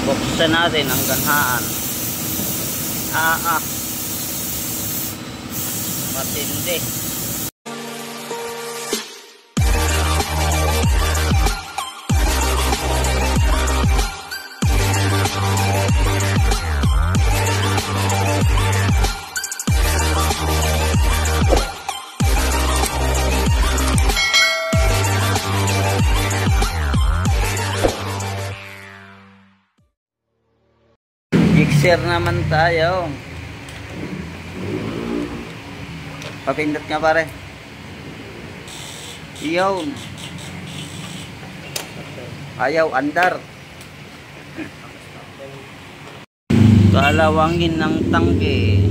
Buksan natin ang ganhaan. Matindi. Mixer naman tayo. Papindot nga pare. Yun. Ayaw andar. Kalawangin ng tangke.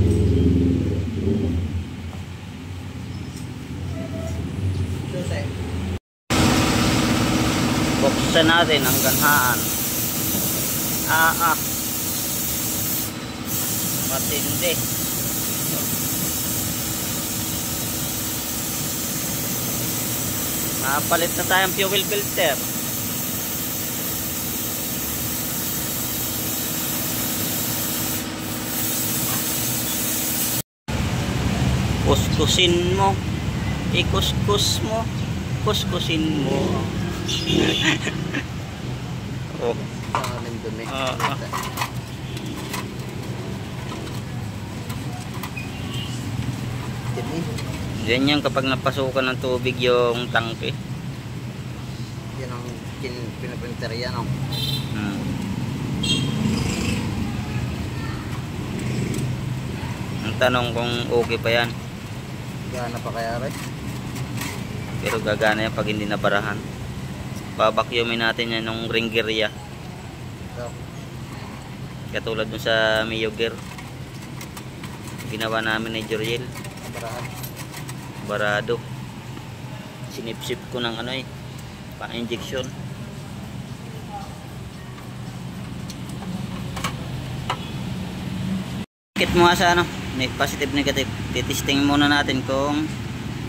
Buksan natin ang ganhaan. Matindi. Palit na tayong fuel filter. Kuskusin mo. Ikuskus mo. Kuskusin mo. Oh. Ganyan kapag napasukan ng tubig yung tangke. Yan ang pinaprinter yan, oh. Ang tanong kung okay pa yan. Gana pa kaya rin? Pero gagana yan pag hindi nabarahan. Babakyumin natin yan ng ringgirya. Katulad dun sa Mio Gear. Ginawa namin ni Joriel. Barado. Sinipsip ko ng pa-injection. Kit mo nga sa positive negative. Titesting muna natin kung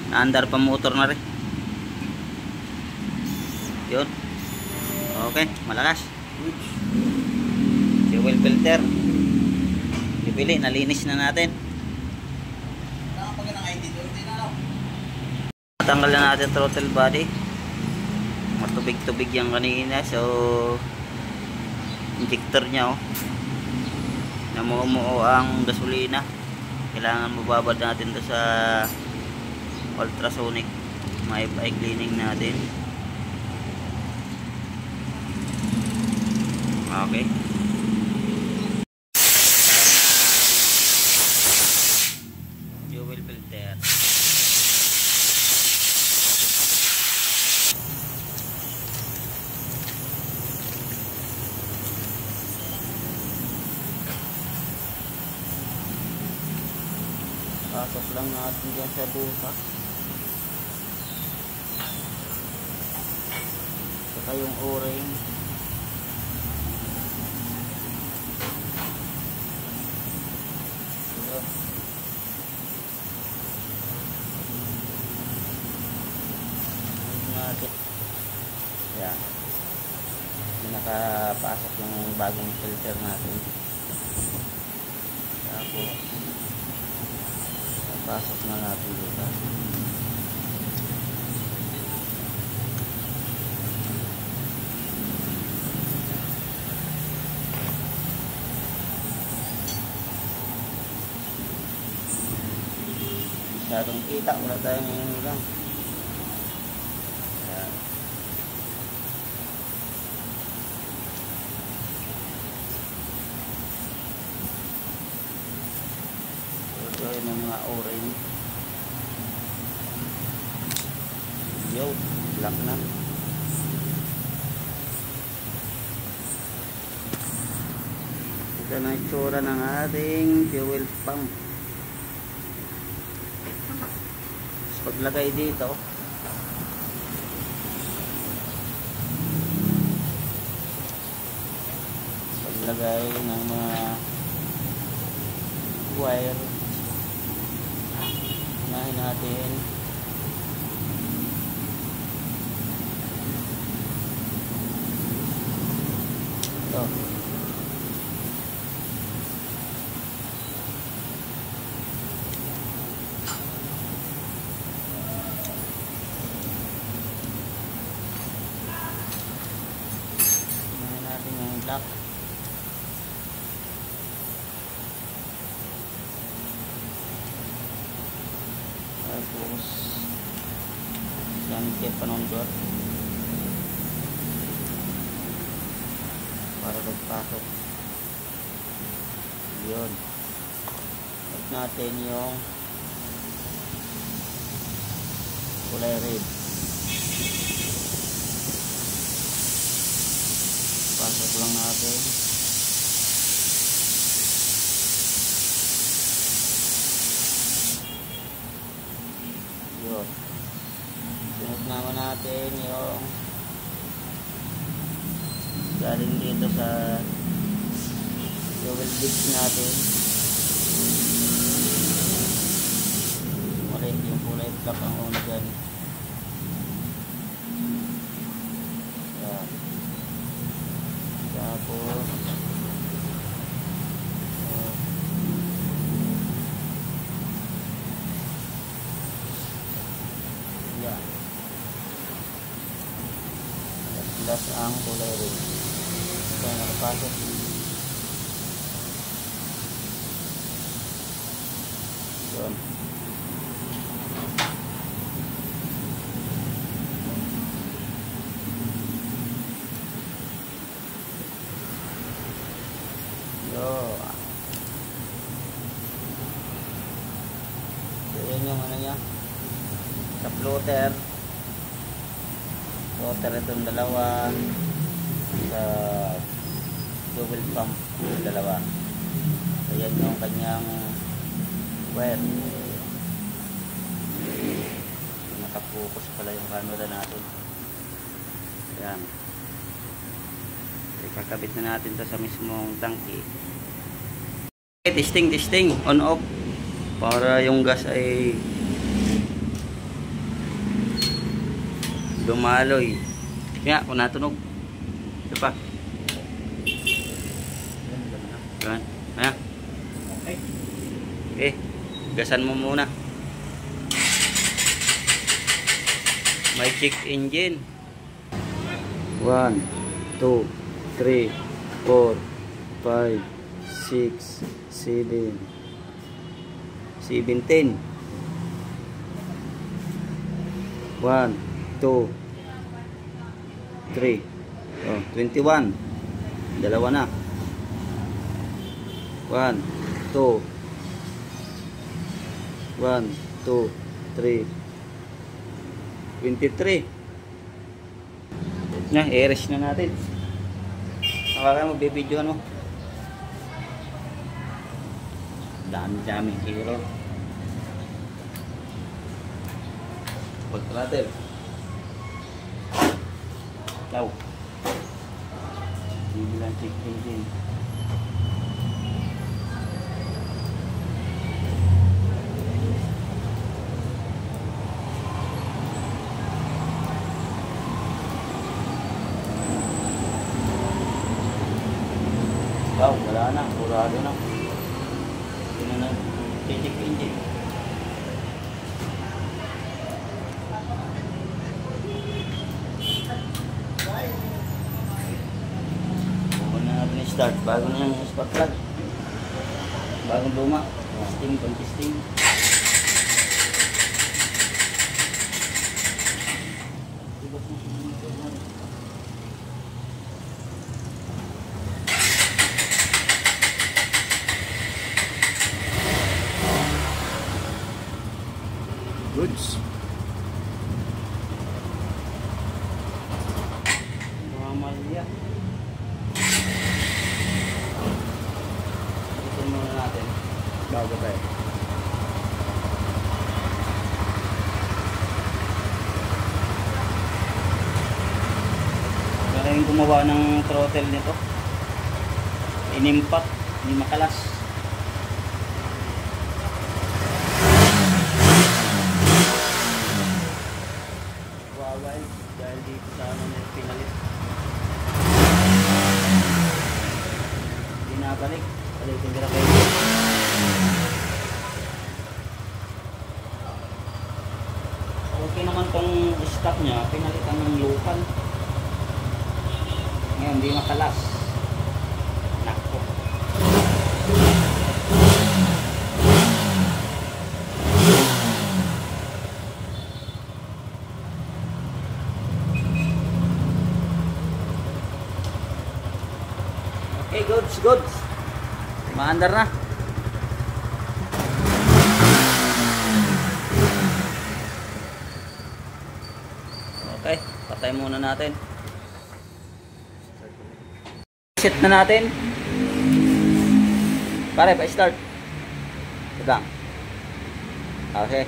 naandar pa motor na rin. Yun. Okay, malakas. Fuel filter. Bibili, nalinis na natin. Tanggal na natin throttle body. Matubig-tubig yan kanina. So injector nya, namumuo ang gasolina. Kailangan mababad natin to sa ultrasonic. May cleaning natin. Okay. Fuel filter. Pasok lang natin dyan sa butas. Saka yung o-ring. Yan. Nakapasok yung bagong filter natin. Tapos pasok na natin dito. Masyadong kita, wala tayong lang. Ito yung mga o-ring. Yo, black na. Ito na itsura ng ating fuel pump. Paglagay dito, paglagay ng mga wire, unahin natin ito. lock. Tapos yan kaya panondor para magpasok. Yun, at natin yung kulay red. Pasok lang natin. Yun, sunod naman natin yung galing dito sa fuel bits natin. Mali yung kulay black ang una dyan. Yan. Tapos yan, last ang kulay red. Kaya nakapasok. Yun. So yan yung ano niya sa floater itong dalawa, sa fuel pump dalawa. So yan yung kanyang wire. Nakapokus pala yung camera natin. Yan, ikakabit na natin to sa mismong tangke. Okay, testing on off para yung gas ay dumaloy. Kaya kung natunog ito pa yan. Ayan. Okay, gasan mo muna. May check engine. 1 2 3 4 5 6 7 17 1 2 3 21. Dalawa na. 1 2 1 2 3 23 na, i-rest na natin. Nakaka mo, bibidyoan mo. Dami hero. Pag throttle daw bibilang check engine. Daw wala na, kurado na. Yun na check engine. Start bago na yung spark plug, bagong luma, testing, pang-testing. Goods. Mamalya. Natin bago tayo. Kaya gumawa ng throttle nito, inimpat, hindi makalas. Wawal dahil dito sa ano na pinalit, binabalik. Okay naman tong stock niya, pinalitan ng lupan. Ngayon, hindi makalas. Okay, goods. Maandar na. Okay, patay muna natin. Set na natin. Pare, pa-start. Tudang. Okay.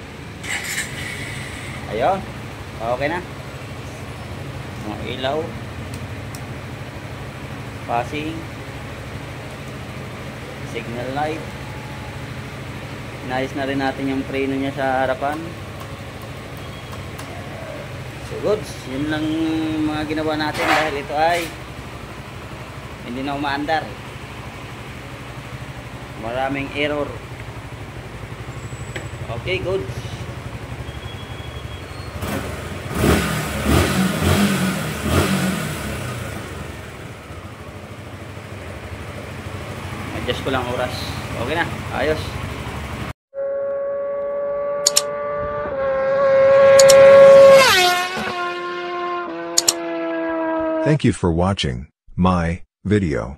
Ayun. Okay na. Mga ilaw. Passing. Signal light. Inayos na rin natin yung preno niya sa harapan. So goods, yun lang mga ginawa natin dahil ito ay hindi na umaandar. Maraming error. Okay, goods. Adjust ko lang oras. Okay na, ayos. Thank you for watching my video.